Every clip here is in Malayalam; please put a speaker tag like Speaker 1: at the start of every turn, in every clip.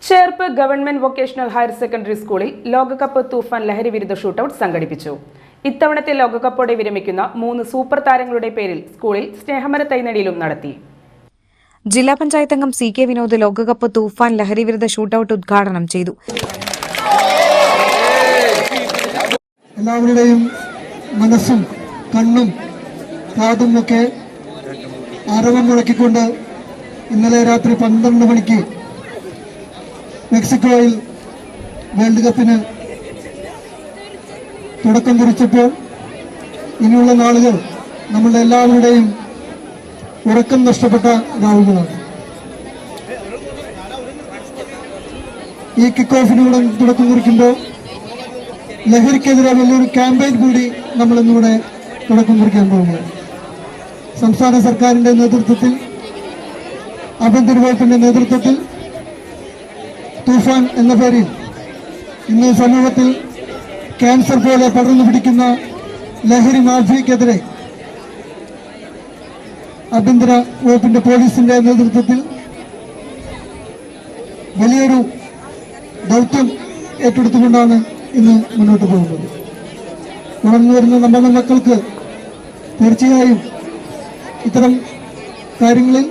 Speaker 1: Cherpu government vocational higher secondary സ്കൂളിൽ ലോകകപ്പ് തൂഫാൻ ലഹരി വിരുദ്ധ ഷൂട്ടൌട്ട് സംഘടിപ്പിച്ചു. ഇത്തവണത്തെ ലോകകപ്പോടെ വിരമിക്കുന്ന 3 സൂപ്പർ താരങ്ങളുടെ പേരിൽ സ്കൂളിൽ സ്നേഹമര തൈനടിയിലും നടത്തി.
Speaker 2: ജില്ലാ പഞ്ചായത്ത് അംഗം CK വിനോദ് ലോകകപ്പ് തൂഫാൻ ലഹരി വിരുദ്ധ ഷൂട്ടൌട്ട് ഉദ്ഘാടനം ചെയ്തു.
Speaker 3: എല്ലാവരുടെയും മനസ്സും കണ്ണും കാതും ഒക്കെ ആരവം മുഴക്കിക്കൊണ്ട് ഇന്നലെ രാത്രി 12 മണിക്ക് മെക്സിക്കോയിൽ വേൾഡ് കപ്പിന് തുടക്കം കുറിച്ചപ്പോൾ ഇനിയുള്ള നാളുകൾ നമ്മളുടെ എല്ലാവരുടെയും ഉറക്കം നഷ്ടപ്പെട്ട രാവുകളാണ്. ഈ കിക്ക് ഓഫിനൂടെ തുടക്കം കുറിക്കുമ്പോൾ ലഹരിക്കെതിരെ വലിയൊരു ക്യാമ്പയിൻ കൂടി നമ്മൾ ഇന്നിവിടെ തുടക്കം കുറിക്കാൻ പോവുകയാണ്. സംസ്ഥാന സർക്കാരിന്റെ നേതൃത്വത്തിൽ, ആഭ്യന്തര വകുപ്പിന്റെ നേതൃത്വത്തിൽ തൂഫാൻ എന്ന പേരിൽ ഇന്ന് സമൂഹത്തിൽ ക്യാൻസർ പോലെ പടർന്നു പിടിക്കുന്ന ലഹരി മാഫിയക്കെതിരെ ആഭ്യന്തര വകുപ്പിന്റെ പോലീസിന്റെ നേതൃത്വത്തിൽ വലിയൊരു ദൗത്യം ഏറ്റെടുത്തുകൊണ്ടാണ് ഇന്ന് മുന്നോട്ട് പോകുന്നത്. വളർന്നു വരുന്ന നമ്മുടെ മക്കൾക്ക് തീർച്ചയായും ഇത്തരം കാര്യങ്ങളിൽ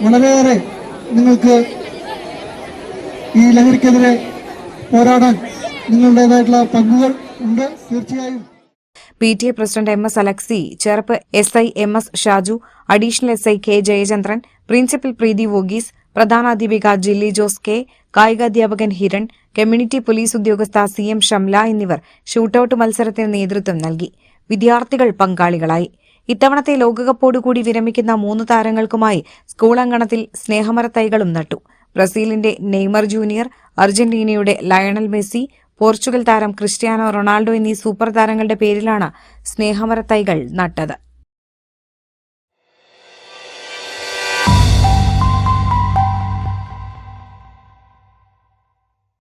Speaker 3: വളരെയേറെ നിങ്ങൾക്ക് ഈ ലഹരിക്കെതിരെ പോരാടാൻ നിങ്ങളുടേതായിട്ടുള്ള പങ്കുകൾ ഉണ്ട്. തീർച്ചയായും
Speaker 2: PTA president MS Alexi, Cherpu SI MS Shaju, additional SI K Jayachandran, principal Preethi Varghese, പ്രധാനാധ്യാപിക ജില്ലി ജോസ് K, കായികാധ്യാപകൻ ഹിരൺ, കമ്മ്യൂണിറ്റി പോലീസ് ഉദ്യോഗസ്ഥ CM ഷംല എന്നിവർ ഷൂട്ടൌട്ട് മത്സരത്തിന് നേതൃത്വം നൽകി. വിദ്യാർത്ഥികൾ പങ്കാളികളായി. ഇത്തവണത്തെ ലോകകപ്പോടുകൂടി വിരമിക്കുന്ന 3 താരങ്ങൾക്കുമായി സ്കൂൾ അങ്കണത്തിൽ സ്നേഹമര തൈകളും നട്ടു. ബ്രസീലിന്റെ നെയ്മർ ജൂനിയർ, അർജന്റീനയുടെ ലയണൽ മെസ്സി, പോർച്ചുഗൽ താരം ക്രിസ്ത്യാനോ റൊണാൾഡോ എന്നീ സൂപ്പർ താരങ്ങളുടെ പേരിലാണ് സ്നേഹമര തൈകൾ നട്ടത്.